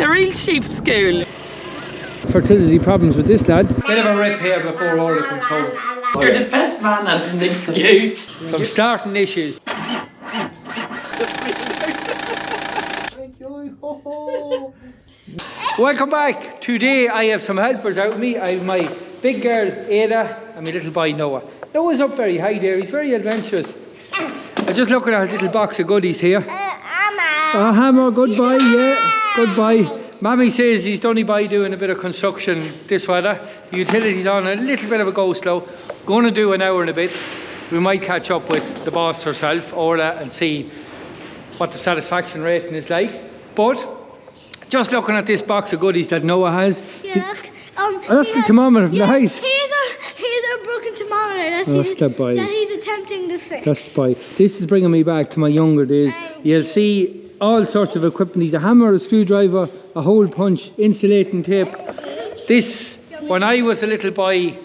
a real sheep school. Fertility problems with this lad. Bit of a rip here before Orlaith comes home. You're the best man at an excuse. Some starting issues. Welcome back. Today I have some helpers out with me. I have my big girl Ada and my little boy Noah. Noah's up very high there, he's very adventurous. I'm just looking at his little box of goodies here. Hammer, good boy, yeah, good boy. Mammy says he's only by doing a bit of construction this weather. The utility's on a little bit of a go slow. Gonna do an hour and a bit. We might catch up with the boss herself, Orla, and see what the satisfaction rating is like. But just looking at this box of goodies that Noah has. Yeah, that's the thermometer from the house. Here's our broken thermometer that he's attempting to fix. That's the boy. This is bringing me back to my younger days. You'll see all sorts of equipment. He's a hammer, a screwdriver, a hole punch, insulating tape. This, when I was a little boy,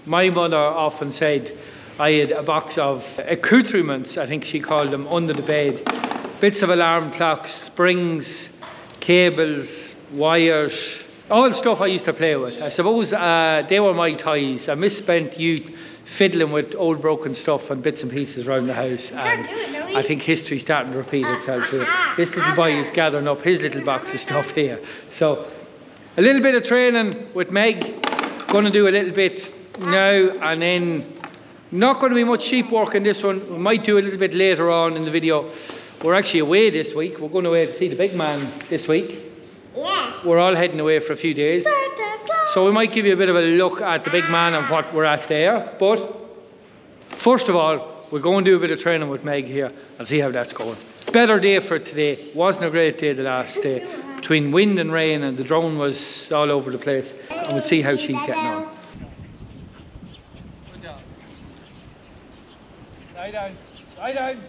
my mother often said I had a box of accoutrements, I think she called them, under the bed. Bits of alarm clocks, springs, cables, wires, all stuff I used to play with. I suppose they were my toys. I misspent youth fiddling with old broken stuff and bits and pieces around the house, and I think history's starting to repeat itself here. This little boy is gathering up his little box of stuff here. So a little bit of training with Meg, gonna do a little bit now, and then not going to be much sheep work in this one. We might do a little bit later on in the video. We're actually away this week. We're going away to see the big man this week. Yeah. We're all heading away for a few days. So we might give you a bit of a look at the big man and what we're at there. But first of all, we're going to do a bit of training with Meg here and see how that's going. Better day for today. Wasn't a great day the last day. Between wind and rain, and the drone was all over the place. And we'll see how she's getting on. Good job. Lie down. Lie down.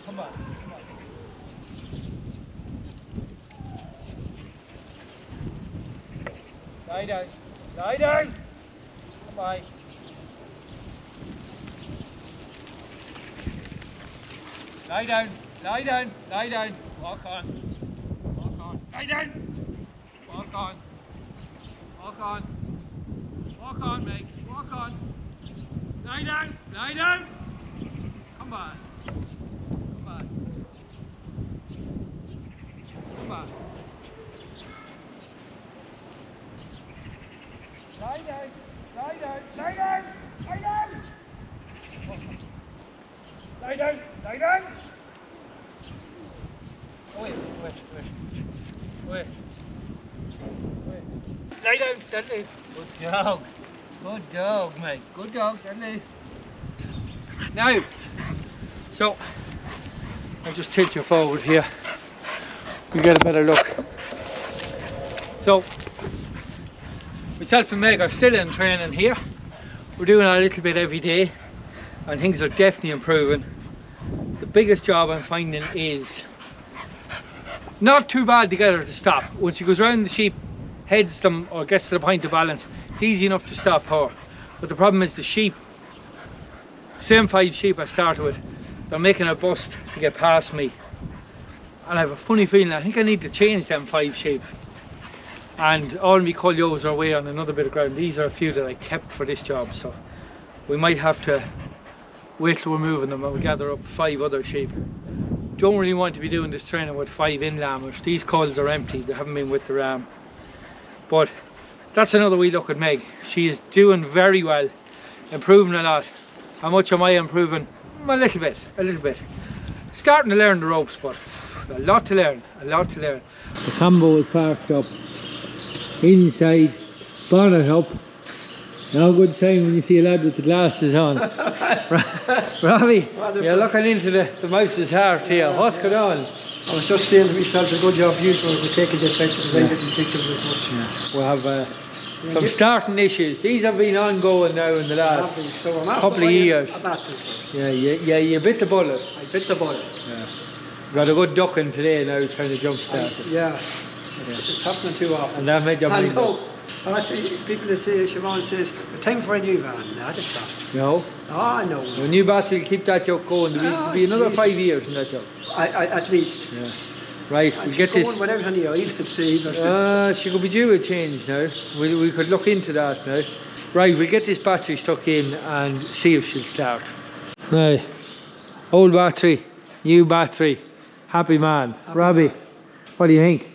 Come on. Come on. Lie down. Lie down. Come on. Lie down. Lie down. Lie down. Walk on. Walk on. Lie down. Walk on. Walk on. Walk on, Meg. Walk on. Lie down. Lie down. Come on. Come on. Come on. Lie down. Lie down. Lie down. Lie down. Lie down. Lie down. Wait. Wait. Lie down, Dudley. Good dog. Good dog, mate. Good dog, Dudley. Now, so I'll just tilt you forward here. You get a better look. So, myself and Meg are still in training here. We're doing a little bit every day, and things are definitely improving. The biggest job I'm finding is not too bad to get her to stop. When she goes around the sheep, heads them or gets to the point of balance, it's easy enough to stop her. But the problem is the sheep, same 5 sheep I started with, they're making a bust to get past me. And I have a funny feeling, I think I need to change them 5 sheep. And all my culios are away on another bit of ground. These are a few that I kept for this job, so we might have to wait till we're moving them and we gather up 5 other sheep. Don't really want to be doing this training with 5 in-lambers. These coils are empty, they haven't been with the ram. But that's another wee look at Meg. She is doing very well, improving a lot. How much am I improving? A little bit. Starting to learn the ropes, but a lot to learn, The combo is parked up, inside, bonnet up. No good sign when you see a lad with the glasses on. Robbie, you're looking into the mouse's heart here. What's going on? I was just saying to myself, a good job you two were taking this out because I didn't think there was much. Yeah. We'll have some starting issues. These have been ongoing now in the last couple of years. You bit the bullet. I bit the bullet. Yeah. Got a good ducking today now, trying to jump start. It's happening too often. And that made you I know. I see people that say, Siobhan says, it's time for a new van. Not a time. No? Oh, no. When you battle, keep that joke going. There'll be another 5 years in that joke. At least. Yeah. Right, we get this. Without any oil, see. She could be due a change now. We could look into that now. Right, we get this battery stuck in and see if she'll start. Now, old battery, new battery, happy man. Robbie, what do you think?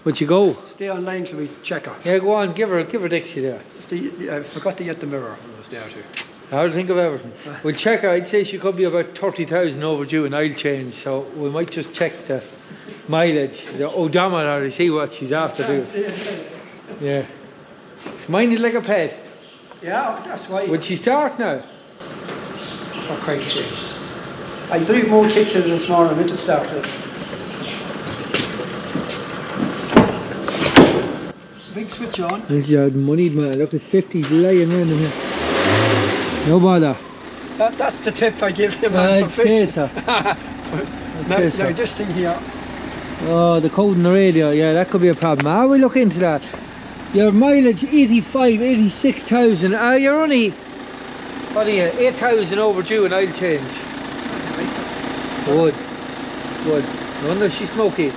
Would you go? Stay online till we check her. Yeah, go on, give her Dixie there. I forgot to get the mirror when I was there too. I'll think of everything. We'll check her. I'd say she could be about 30,000 overdue an oil change, so we might just check the mileage, the odometer, to see what she's after doing. Yeah. Mind it like a pet. Yeah, that's why. Would she start now? For Christ's sake. I 3 more kicks in this morning, it'll start it. Big switch on. This is moneyed man. Look, it's 50 lying around in here. No bother. That's the tip I give him, man, for fixing. So. Now this thing here. Oh, the code in the radio, yeah, that could be a problem. We look into that. Your mileage 85, 86,000. You're only, what are you, 8,000 overdue an oil change. Good. No wonder she's smoky.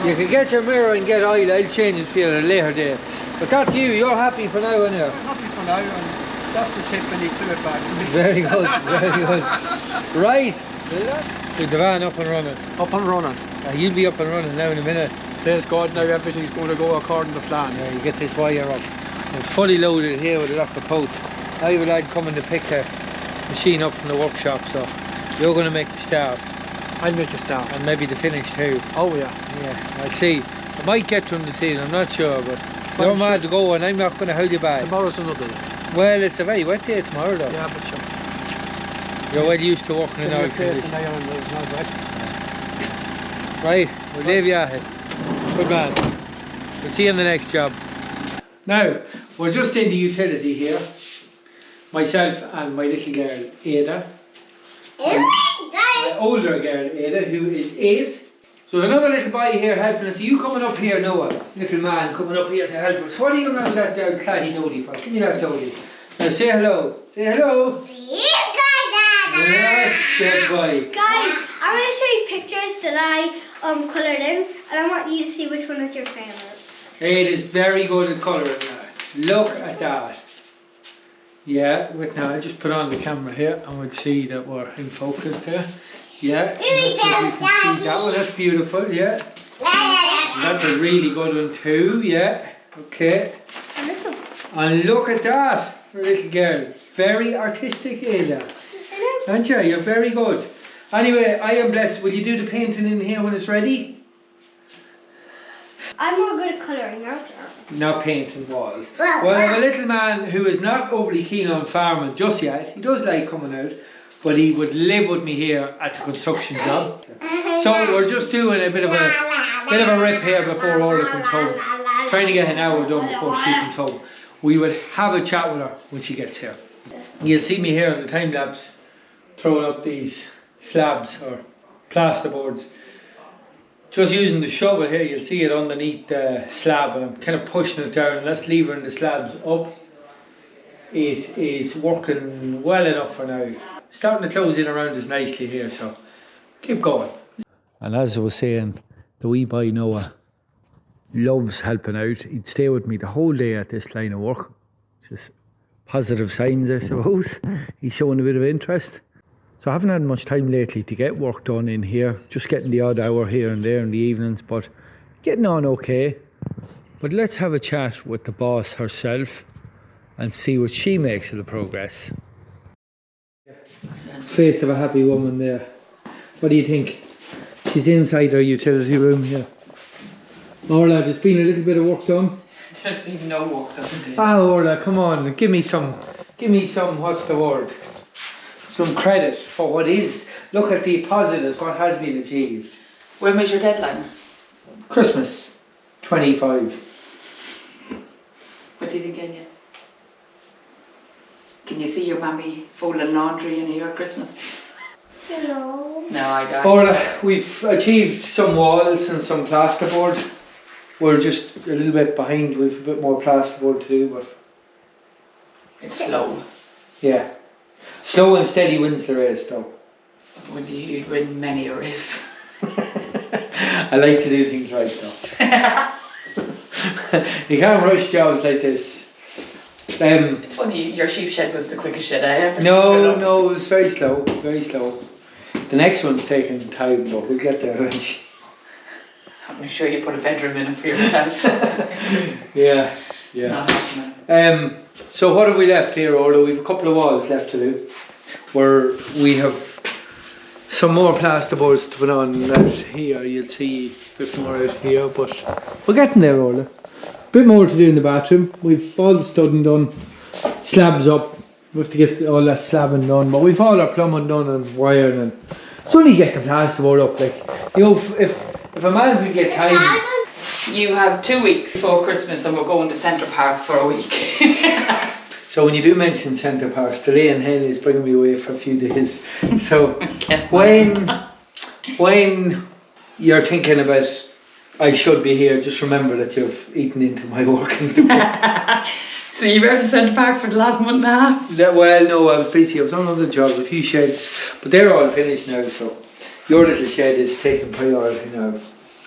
You can get your mirror and get oil changes for you at a later date. But that's you, you're happy for now, aren't you? I'm happy for now, and that's the tip when you threw it back. Very good, very good. Right, with the van up and running. Up and running. You'll be up and running now in a minute. There's God, now everything's going to go according to plan. Yeah, you get this wire up. It's fully loaded here with a lot of post. I have a lad coming to pick the machine up from the workshop, so you're going to make the start. I'll make a start. And maybe the finish too. Oh yeah. Yeah, I'll see. I might get to him this evening, I'm not sure, but you're mad to go and I'm not going to hold you back. Tomorrow's another day. Well, it's a very wet day tomorrow though. Yeah, but sure. You're well used to working in oil conditions. It's not wet. Right, we'll leave you at it. Good man. We'll see you in the next job. Now, we're just in the utility here. Myself and my little girl, Ada. My older girl, Ada, who is 8. So another little boy here helping us. Are you coming up here, Noah? Little man coming up here to help us. What are you around that claddy dodie for? Give me that dodie. Now say hello. Say hello. Yes, good boy. Guys, I'm going to show you pictures that I coloured in, and I want you to see which one is your favourite. It is very good at colouring now. Look at that. Yeah, wait now, I'll just put on the camera here and we'll see that we're in focus there. Yeah, let's see if you can see that one. That's beautiful, yeah. And that's a really good one too, yeah. Okay. And look at that, little girl. Very artistic, Ada. Aren't you? You're very good. Anyway, I am blessed. Will you do the painting in here when it's ready? I'm more good at colouring, not Not painting walls. Well, I have a little man who is not overly keen on farming just yet. He does like coming out, but he would live with me here at the construction job. So we're just doing a bit of a rip here before Orlaith comes home. Trying to get an hour done before she comes home. We will have a chat with her when she gets here. You'll see me here in the time lapse throwing up these slabs or plasterboards. Just using the shovel here, you'll see it underneath the slab, and I'm kind of pushing it down, and that's levering the slabs up. It is working well enough for now. Starting to close in around us nicely here, so keep going. And as I was saying, the wee boy Noah loves helping out. He'd stay with me the whole day at this line of work. Just positive signs, I suppose. He's showing a bit of interest. So I haven't had much time lately to get work done in here, just getting the odd hour here and there in the evenings, but getting on okay. But let's have a chat with the boss herself and see what she makes of the progress. Face of a happy woman there. What do you think? She's inside her utility room here. Orla, there's been a little bit of work done. There's been no work done today. Ah, Orla, come on, give me some, what's the word? Some credit for what is. Look at the positives, what has been achieved. When was your deadline? Christmas, 25. What did you get you? Can you see your mammy folding laundry in here at Christmas? No. No, I don't. Orla, we've achieved some walls and some plasterboard. We're just a little bit behind, we've a bit more plasterboard to do, but... It's slow. Yeah. Slow and steady wins the race though. When you win many a race. I like to do things right though. You can't rush jobs like this. It's funny, your sheep shed was the quickest shed I ever seen. No, it was very slow, very slow. The next one's taking time, but we'll get there eventually. I'm sure you put a bedroom in it for yourself. Yeah. So what have we left here, Orla? We've a couple of walls left to do, where we have some more plasterboards to put on out here. You'll see a bit more out here, but we're getting there, Orla. A bit more to do in the bathroom. We've all the studding done, slabs up. We have to get all that slabbing done, but we've all our plumbing done and wiring, and it's only get the plasterboard up. Like, you know, if a man could get time. You have 2 weeks before Christmas and we're going to Centre Parks for a week. So when you do mention Centre Parks, today and Hen is bringing me away for a few days. So when you're thinking about I should be here, just remember that you've eaten into my working day. So you were in Centre Parks for the last month and a half? Well, no, I was busy. I was on other jobs, a few sheds, but they're all finished now. So your little shed is taking priority now.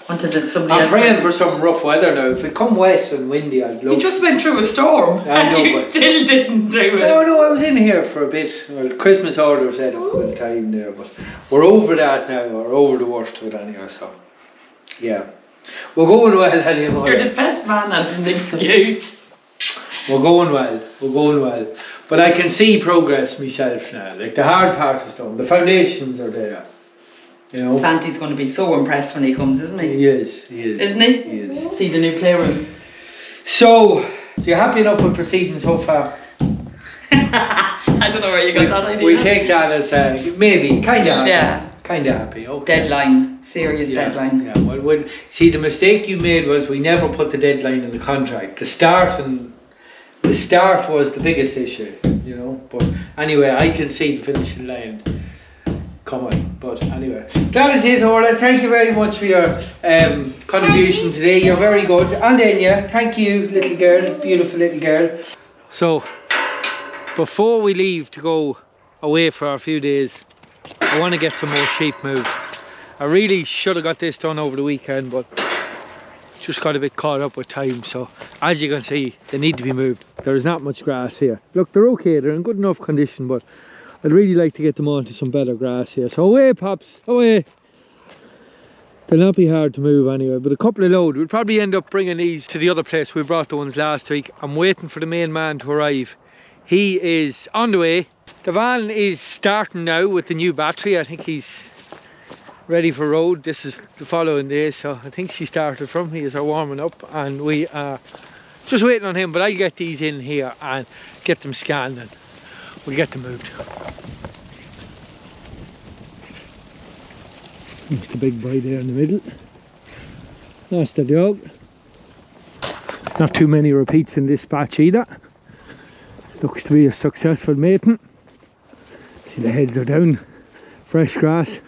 Until somebody I'm else praying for some rough weather now. If it come wet and windy, I'd love. You just went through a storm. I know, and you but still didn't do it. No, I was in here for a bit. Well, Christmas order said a good time there, but we're over that now. We're over the worst of it anyway. So, yeah, we're going well anyway. You're the best man at an excuse. We're going well. We're going well. But I can see progress myself now. Like, the hard part is done. The foundations are there. You know? Santi's going to be so impressed when he comes, isn't he? He is. Isn't he? He is. See the new playroom. So you're happy enough with proceeding so far? I don't know where you got that idea. We take that as maybe kind of happy. Yeah. Kind of happy. Okay. Deadline. Serious deadline. Yeah. Well, see, the mistake you made was we never put the deadline in the contract. The start was the biggest issue. You know. But anyway, I can see the finishing line coming. But anyway, that is it, Orla. Thank you very much for your contribution today. You're very good. And Enya, thank you, little girl, beautiful little girl. So, before we leave to go away for a few days, I want to get some more sheep moved. I really should have got this done over the weekend, but just got a bit caught up with time. So, as you can see, they need to be moved. There's not much grass here. Look, they're okay, they're in good enough condition, but I'd really like to get them onto some better grass here. So away, Pops, away. They'll not be hard to move anyway, but a couple of load. We'll probably end up bringing these to the other place. We brought the ones last week. I'm waiting for the main man to arrive. He is on the way. The van is starting now with the new battery. I think he's ready for road. This is the following day, so I think she started from. He is warming up and we are just waiting on him, but I'll get these in here and get them scanned and we'll get them moved. There's the big boy there in the middle. That's the dog. Not too many repeats in this batch either. Looks to be a successful mating. See, the heads are down. Fresh grass.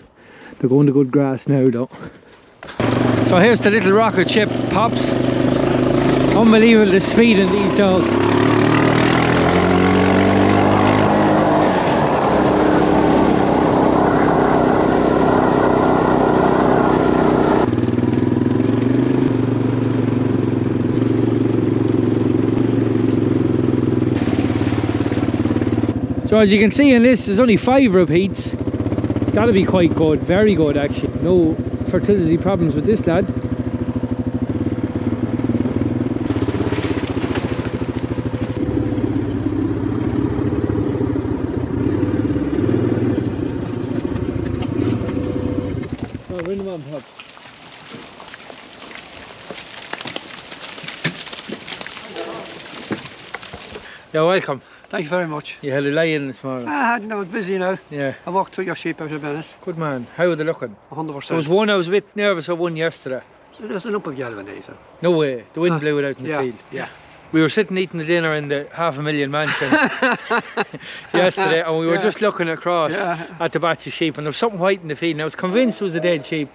They're going to good grass now though. So here's the little rocket ship, Pops. Unbelievable the speed in these dogs. So as you can see in this, there's only 5 repeats. That'll be quite good, very good actually. No fertility problems with this lad. Oh, bring them on, Pop. You're welcome. Thank you very much. You had a lie in this morning. I had no, I was busy now. Yeah. I walked through your sheep out a minute. Good man. How are they looking? 100%. There was one I was a bit nervous of one yesterday. There's a lump of galvanizer. No way. The wind blew it out in the field. Yeah. We were sitting eating the dinner in the $500,000 mansion yesterday, and we were just looking across at the batch of sheep, and there was something white in the field, and I was convinced it was a dead sheep.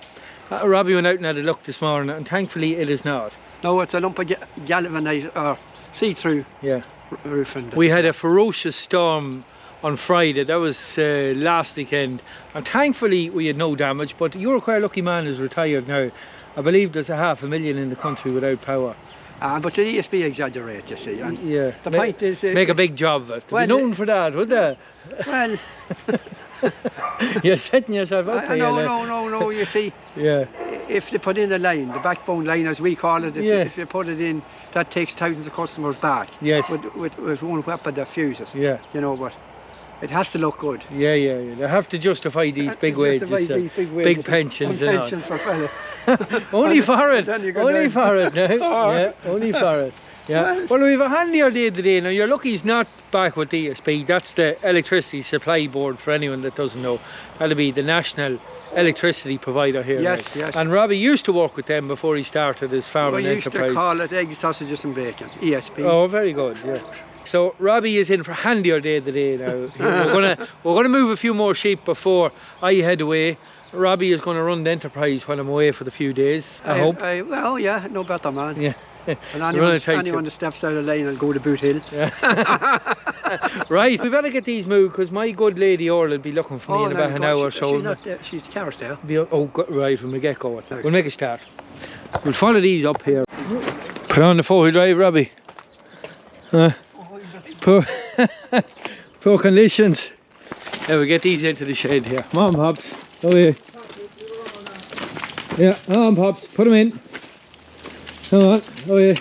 Robbie went out and had a look this morning, and thankfully it is not. No, it's a lump of galvanizer, or see-through. Yeah. Roof. And we had a ferocious storm on Friday. That was last weekend, and thankfully we had no damage, but you're quite a lucky man who's retired now. I believe there's 500,000 in the country without power. But the ESB exaggerate, you see. And Yeah. the point is... make a big job of it. Well, known for that, would they? Well... You're setting yourself up here. No, you see. Yeah. If they put in a line, the backbone line as we call it, if you put it in, that takes thousands of customers back. Yes. With one weapon that fuses. Yeah. You know, but it has to look good. Yeah. They have to justify these big wages, big pensions and all. For fellas. Only for it. Only for it now. Yeah, only for it. Yeah. Well, we have a handier day today. Now, you're lucky he's not back with DSB. That's the Electricity Supply Board, for anyone that doesn't know. That'll be the national electricity provider here. Yes, yes. And Robbie used to work with them before he started his farming enterprise. We used to call it eggs, sausages and bacon, ESB. Oh, very good, yeah. So Robbie is in for a handier day today now. We're gonna move a few more sheep before I head away. Robbie is going to run the enterprise when I'm away for the few days, I hope. Well, yeah, no better man. Yeah. And anyone that steps out of the lane will go to Boot Hill. Yeah. Right, we better get these moved, because my good lady Orlaith will be looking for me in about an hour or so. She's not there, she's carriage there. Right, when we get going. We'll make a start. We'll follow these up here. Put on the 4-wheel drive, Robbie. Poor conditions. Now we get these into the shed here. Come on, Pops. Oh yeah. Yeah, come on, Pops. Put them in. Come on. Oh yeah.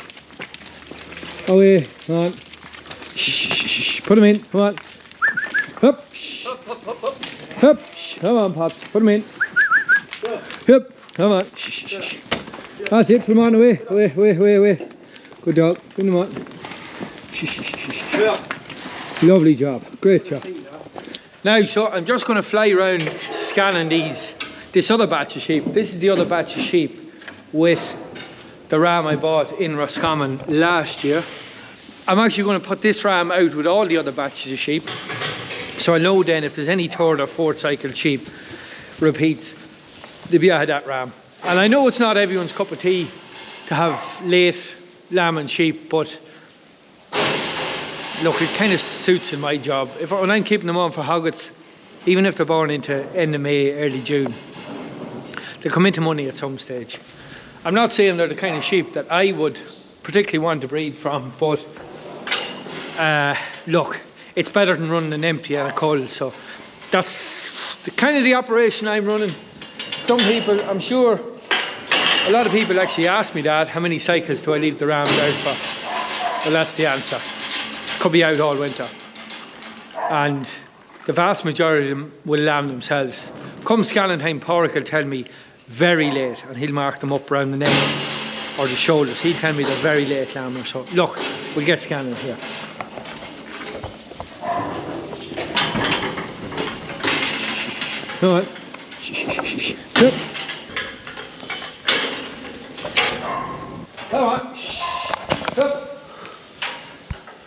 Oh yeah. Come on. Shh. Put them in. Come on. Up. Up. Come on, Pops. Put them in. Up. Come on. Shh. That's it. Put them on. Away. Good dog. Bring them on. Shh. Lovely job. Great job. Now, so I'm just going to fly around scanning this other batch of sheep. This is the other batch of sheep with the ram I bought in Roscommon last year. I'm actually going to put this ram out with all the other batches of sheep. So I know then if there's any third or fourth cycle sheep repeats, they'll be out of that ram. And I know it's not everyone's cup of tea to have late lamb and sheep, but look, it kind of suits in my job. When I'm keeping them on for hoggets, even if they're born into end of May, early June, they come into money at some stage. I'm not saying they're the kind of sheep that I would particularly want to breed from, but look, it's better than running an empty and a cull, so that's the kind of the operation I'm running. Some people, I'm sure, a lot of people actually ask me that, how many cycles do I leave the rams out for? Well, that's the answer. Could be out all winter, and the vast majority of them will lamb themselves. Come scanning time, Porrick will tell me very late, and he'll mark them up around the neck or the shoulders. He'll tell me they're very late lambers. So look, we'll get scanning here. Come on. Yep. Come on. Up.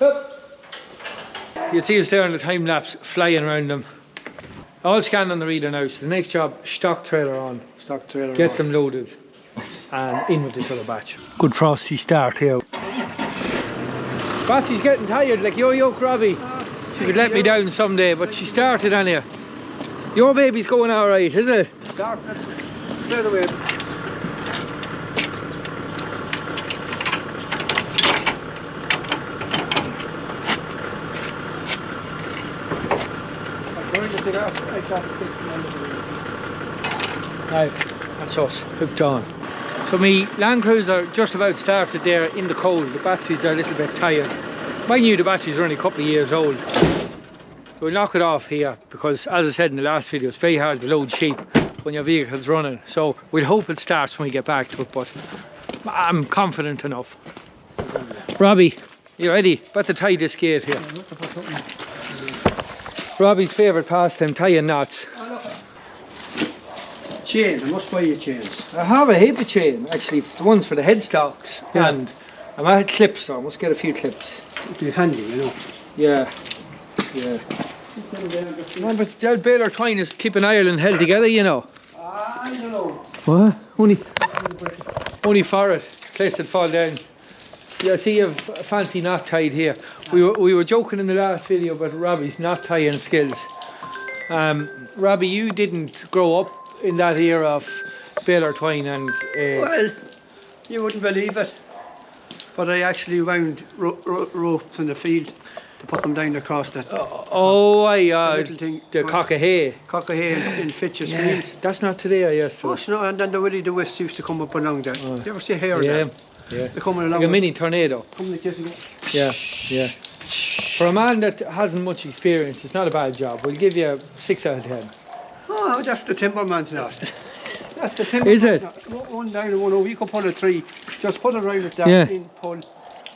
Up. You see us there on the time lapse flying around them. All scanned on the reader now, so the next job, stock trailer on. Stock trailer Get them loaded and in with this other batch. Good frosty start here. Batsy's getting tired, like yo Robbie. She could let me down someday, but she started on you. Your baby's going alright, is it? Started straight away. Right, that's us, hooked on. So my Landcruiser just about started there in the cold. The batteries are a little bit tired. Mind you, the batteries are only a couple of years old. So we'll knock it off here because, as I said in the last video, it's very hard to load sheep when your vehicle's running. So we'll hope it starts when we get back to it, but I'm confident enough. Robbie, you ready? About to tie this gate here. Robbie's favourite pastime, tying knots. Chains, I must buy you chains. I have a heap of chain, actually, the ones for the headstocks, and I'm at clips, so I must get a few clips. It'd be handy, you know. Yeah. No, but the baler twine is keeping Ireland held together, you know. I don't know. What? Only for it, place it fall down. Yeah, see, you have a fancy knot tied here. We were joking in the last video about Robbie's knot tying skills. Robbie, you didn't grow up in that era of baler twine and... Well, you wouldn't believe it, but I actually wound ropes in the field to put them down across the... little thing, the cock of hay. Cock of hay in Fitch's fields. That's not today, I guess. Oh, no, and then the Willie the West used to come up along there. You ever see hair Yeah, there? yeah. They're coming along. Like a mini tornado. Coming like this again. Yeah, yeah. For a man that hasn't much experience, it's not a bad job. We'll give you a 6 out of 10. Oh, that's the timberman's knot. That's the timberman's Is it? knot. One down and one over. You could pull a tree. Just put it around it down, in, pull,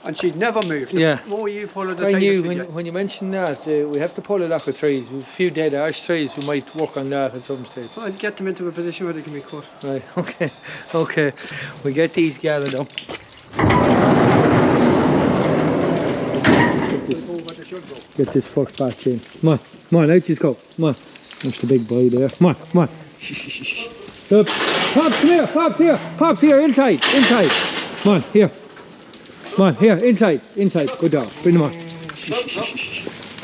and she'd never move. Yeah. The more you pull it, the When tighter you, she when, gets. when you mentioned that, we have to pull a lot of trees. We've a few dead ash trees. We might work on that at some stage. I'd get them into a position where they can be cut. Right, okay, okay. We get these gathered up. Get this first batch in. Come on, out you go. Come on. There's the big boy there. Come on. Shh. Up. Pops, come here, Pops here, inside. Come on, here. Come on, here, inside. Good dog. Bring them on.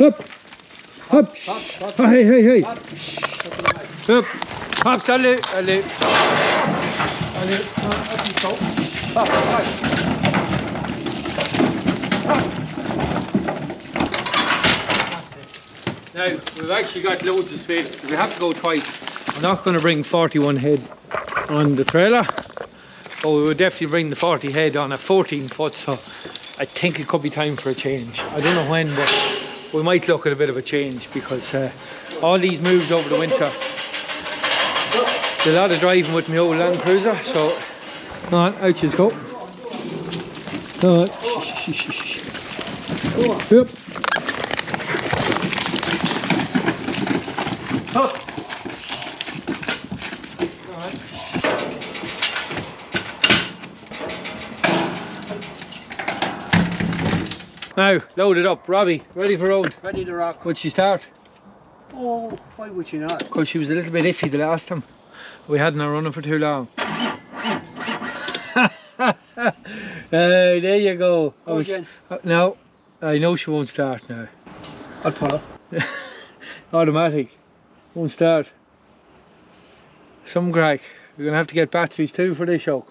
Up. Oh, hey. Up. Pops, allez. Now, we've actually got loads of space, but we have to go twice. I'm not going to bring 41 head on the trailer, but we will definitely bring the 40 head on a 14 foot, so I think it could be time for a change. I don't know when, but we might look at a bit of a change because all these moves over the winter, there's a lot of driving with my old Landcruiser, so come on, out you go. Come on. Yep. Now, load it up. Robbie, ready for road? Ready to rock. Would she start? Oh, why would she not? Because she was a little bit iffy the last time. We hadn't her running for too long. There you go. No, I know she won't start now. I'll pull her. Automatic. Won't start. Some crack. We're going to have to get batteries too for this show.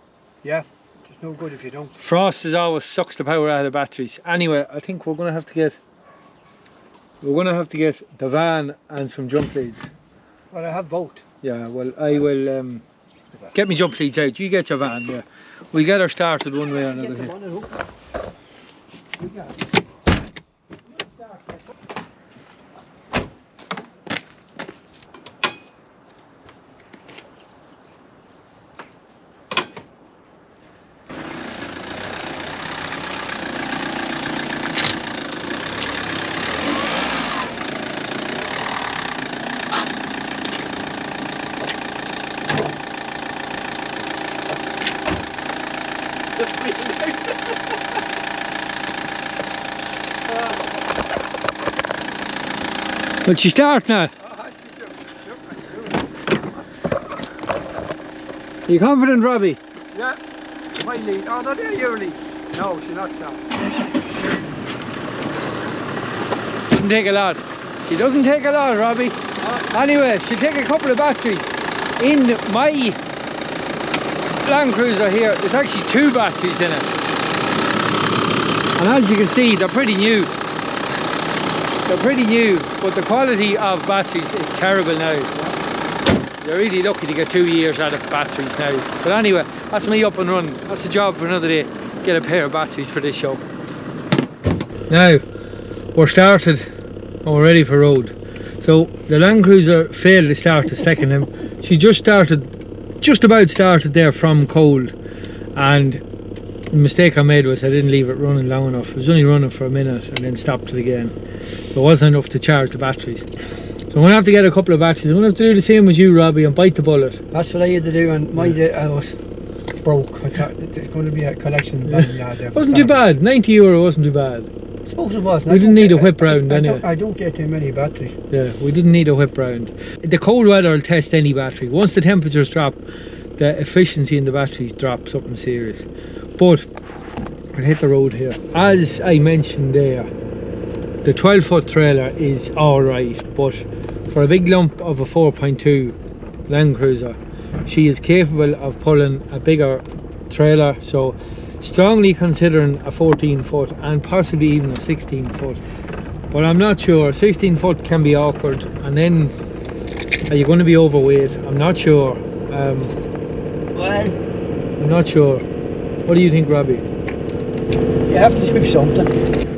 Yeah, it's no good if you don't. Frost is always sucks the power out of the batteries. Anyway, I think we're going to have to get the van and some jump leads. Well, I have both. Yeah, well, I will get me jump leads out. You get your van, yeah. We'll get her started one way or another here. Will she start now? Are you confident, Robbie? Yeah, my lead. Oh, no, they're your lead. No, she's not starting. Doesn't take a lot. She doesn't take a lot, Robbie. Anyway, she'll take a couple of batteries. In my Landcruiser here, there's actually 2 batteries in it. And as you can see, they're pretty new. But the quality of batteries is terrible now. You're really lucky to get 2 years out of batteries now. But anyway, that's me up and running. That's a job for another day. Get a pair of batteries for this show. Now, we're started and we're ready for road. So the Landcruiser failed to start the second time. She just about started there from cold, and the mistake I made was I didn't leave it running long enough. It was only running for a minute and then stopped it again. It wasn't enough to charge the batteries. So I'm going to have to get a couple of batteries. I'm going to have to do the same as you, Robbie, and bite the bullet. That's what I had to do, and my day I was broke. I thought there's going to be a collection there. Wasn't too bad. €90 wasn't too bad. I suppose it was. We didn't need a whip round anyway. I don't get too many batteries. Yeah, we didn't need a whip round. The cold weather will test any battery. Once the temperatures drop, the efficiency in the batteries drop something serious. But We'll hit the road here. As I mentioned there, the 12-foot trailer is alright, but for a big lump of a 4.2 Landcruiser, she is capable of pulling a bigger trailer, so strongly considering a 14-foot and possibly even a 16-foot. But I'm not sure. 16-foot can be awkward, and then are you going to be overweight? I'm not sure. I'm not sure. What do you think, Robbie? You have to do something.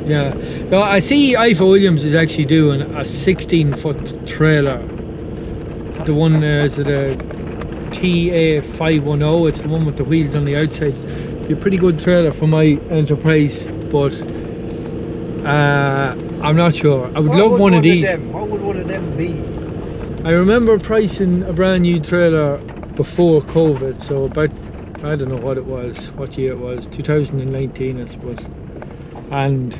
Yeah. Well, I see IFA Williams is actually doing a 16-foot trailer. The one is it a TA510? It's the one with the wheels on the outside. Be a pretty good trailer for my enterprise, but I'm not sure. I would love one of these. What would one of them be? I remember pricing a brand new trailer before COVID, so about, I don't know what it was, what year it was, 2019 I suppose, and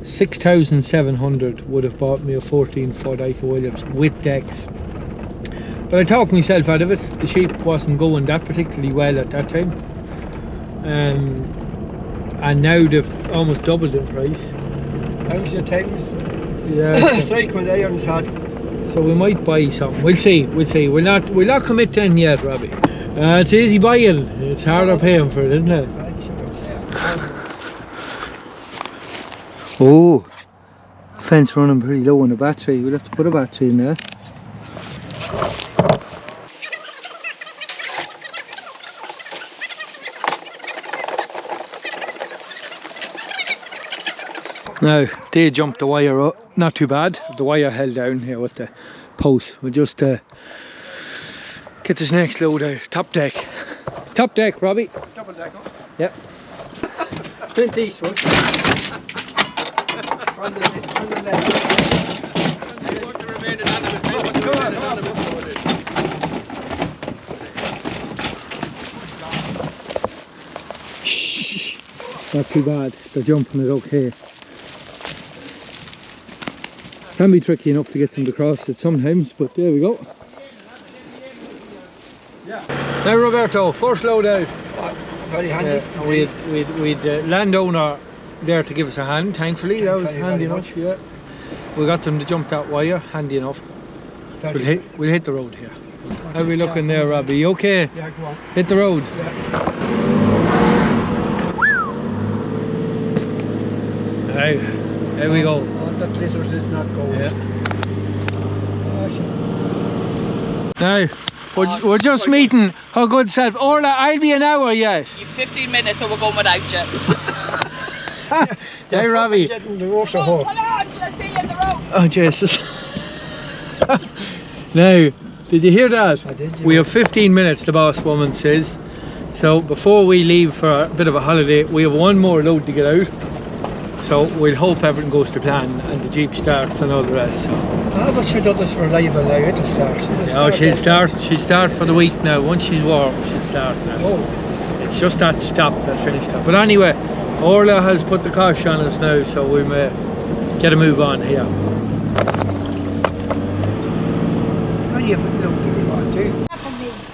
6,700 would have bought me a 14-foot IFA Williams with decks. But I talked myself out of it. The sheep wasn't going that particularly well at that time, and now they've almost doubled in price. How's the times? Yeah. Cycle irons had. So we might buy some. We'll see. We'll not commit to anything yet, Robbie. It's easy buying. It's harder paying for it, isn't it? Oh, fence running pretty low on the battery. We'll have to put a battery in there. Now, they jumped the wire up, not too bad. The wire held down here with the post. We'll just get this next load out. Top deck. Top deck, Robbie. Double deck up. Yep. Clint Eastwood. On the left. Shh. Not too bad. They're jumping it okay. Can be tricky enough to get them to cross it sometimes, but there we go. Now Roberto, first load out. Very handy. We'd landowner there to give us a hand, thankfully. That was handy enough, yeah. We got them to jump that wire, handy enough. We'll hit the road here. How are we looking there, Robbie? You okay? Yeah, go on. Hit the road. Yeah. Now, there we go. That glitters is not gold. Yeah. Now, we're just meeting her good self. Orla, I'll be an hour yet. You've 15 minutes or we're going without you. Hey, Robbie. Getting the roast of Hold her. on, shall I see you in the road? Oh, Jesus. Now, did you hear that? I did, yeah. We have 15 minutes, the boss woman says. So before we leave for a bit of a holiday, we have one more load to get out. So we'll hope everything goes to plan and the Jeep starts and all the rest. So. Ah, but she done this for reliable now. It'll start. She'll start for the week now. Once she's warm, she'll start now. Oh. It's just that stop that finished up. But anyway, Orla has put the cosh on us now, so we may get a move on here. How do you put it on too?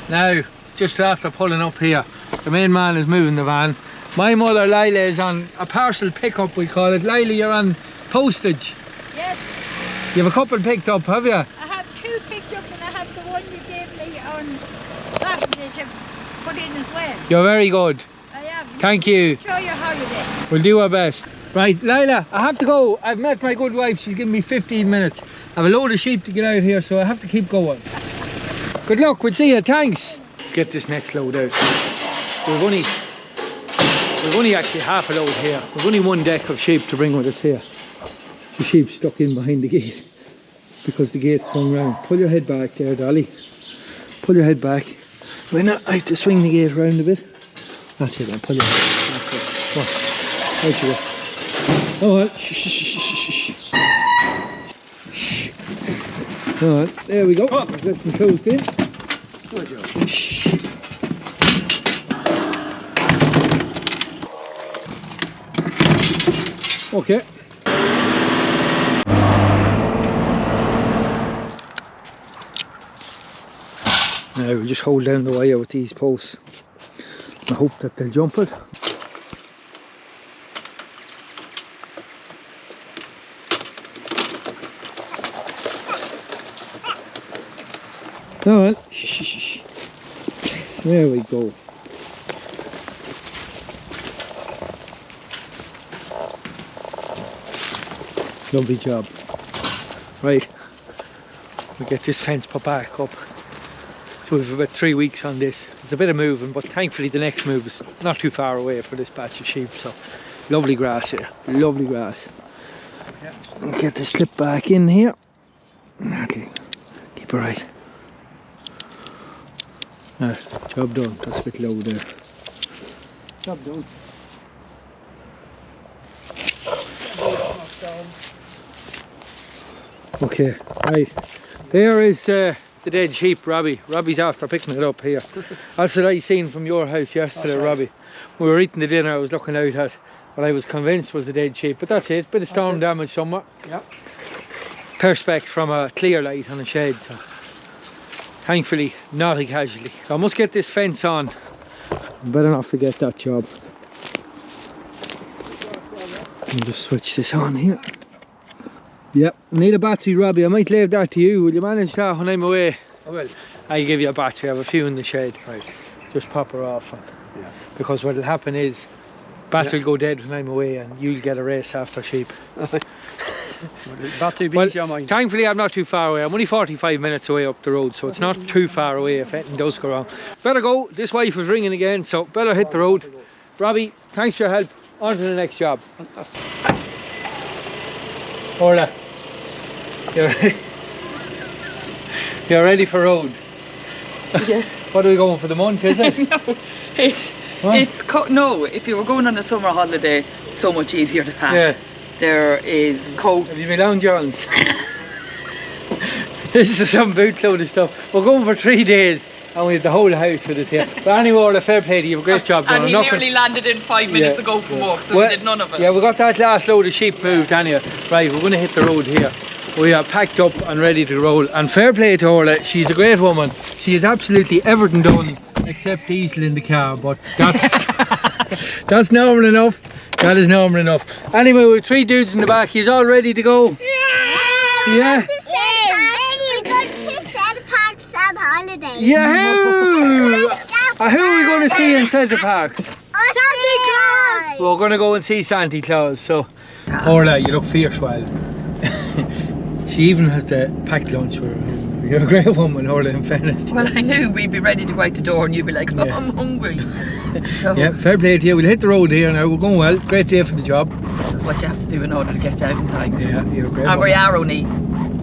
Now, just after pulling up here, the main man is moving the van. My mother Lila is on a parcel pickup, we call it. Lila, you're on postage. Yes, You have a couple picked up, have you? I have two picked up and I have the one you gave me on Saturday to put in as well. You're very good. I am. Thank you. Enjoy your holiday. We'll do our best. Right, Lila, I have to go. I've met my good wife. She's given me 15 minutes. I have a load of sheep to get out here, so I have to keep going. Good luck. We'll see you. Thanks. Get this next load out. We've only actually half a load here. We've only one deck of sheep to bring with us here. So sheep stuck in behind the gate because the gate swung round. Pull your head back there, Dolly. Pull your head back. Why not? I have to swing the gate round a bit. That's it, then. Pull your head. That's it. Come on. Out you go. Oh, well. Shh, shh, shh, shh, shh. Shh. All right, there we go. We've got them closed in. Shh. Okay. Now we'll just hold down the wire with these posts. I hope that they'll jump it. Go on. Shh, shh, shh. Psst, there we go. Lovely job. Right, we'll get this fence put back up. So we've about 3 weeks on this. It's a bit of moving, but thankfully the next move is not too far away for this patch of sheep. So lovely grass here, lovely grass. Yeah. We'll get the slip back in here. Okay, keep it right. Job done. That's a bit low there. Job done. Okay, right. There is the dead sheep, Robbie. Robbie's after picking it up here. That's what I seen from your house yesterday, right. Robbie. We were eating the dinner, I was looking out at what I was convinced was the dead sheep. But that's it, bit of storm damage somewhat. Yep. Perspex from a clear light on a shed. So thankfully, not a casualty. So I must get this fence on. Better not forget that job. I'll just switch this on here. Yep, need a battery, Robbie. I might leave that to you. Will you manage that when I'm away? I will. I'll give you a battery. I have a few in the shed. Right. Just pop her off. Yeah. Because what will happen is, battery will go dead when I'm away and you'll get a race after sheep. Battery Well, beats your mind. thankfully I'm not too far away. I'm only 45 minutes away up the road, so it's not too far away if anything does go wrong. Better go. This wife is ringing again, so better hit the road. Robbie, thanks for your help. On to the next job. Orla, you're ready for road? Yeah. What are we going for, the month, is it? No, no, if you were going on a summer holiday, so much easier to pack. Yeah. There is coats. Have you been down, Johns? This is some bootload of stuff. We're going for 3 days and we have the whole house with us here. But anyway, Orla, fair play to you. You have a great job done. And he nearly landed in 5 minutes ago from work, so we did none of it. Yeah, we got that last load of sheep moved anyway. Right, we're going to hit the road here. We are packed up and ready to roll. And fair play to Orla, she's a great woman. She has absolutely everything done except diesel in the car, but that's that's normal enough. That is normal enough. Anyway, with 3 dudes in the back, he's all ready to go. Yeah. Yahoo! Who are we going to see in Centre Parks? Santa Claus! We're going to go and see Santa Claus. So, Orla, you look fierce, wild. She even has the packed lunch with her. You're a great woman, Orla, in fairness. Well, I knew we'd be ready to go out the door and you'd be like, oh, Yeah. I'm hungry. So Yeah, fair play to you. We'll hit the road here now. We're going well. Great day for the job. this is what you have to do in order to get out in time. Yeah, you're a great And we woman. are only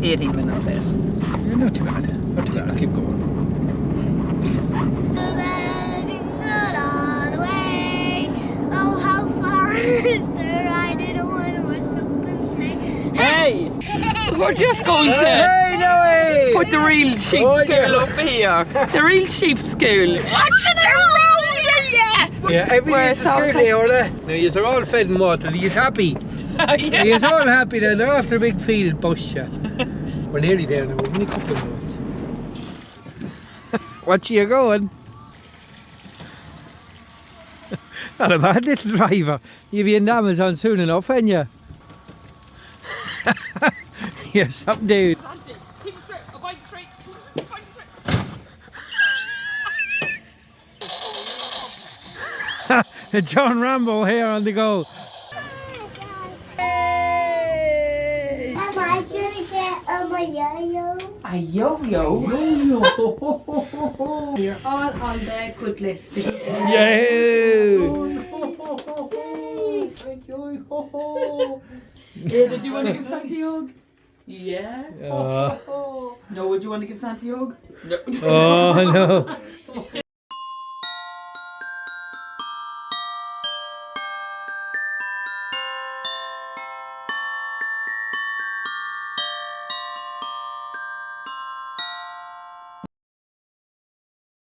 18 minutes late. Yeah, not too bad. Not too bad. Keep going. Oh, how far is there? I didn't want to watch something sleigh. Hey! We're just going to Hey, no way! put the real sheep school up here. The real sheep school. Watch the road, yeah! Yeah, everything's security, Orla. Now, you're all fed and watered. You're happy. Yeah. You're all happy now. They're after a big field, bush. We're nearly there now. We've only a couple of minutes. Watch you going. Not a bad little driver. You'll be in Amazon soon enough, ain't you? You're some dude. Keep straight, a bike straight. John Rambo here on the go. Am I gonna get a yo-yo? A yo-yo? You're all on the good list. Yeah. Did you want to give Santa a hug? Yeah. No, would you want to give Santa a hug? No. Oh no.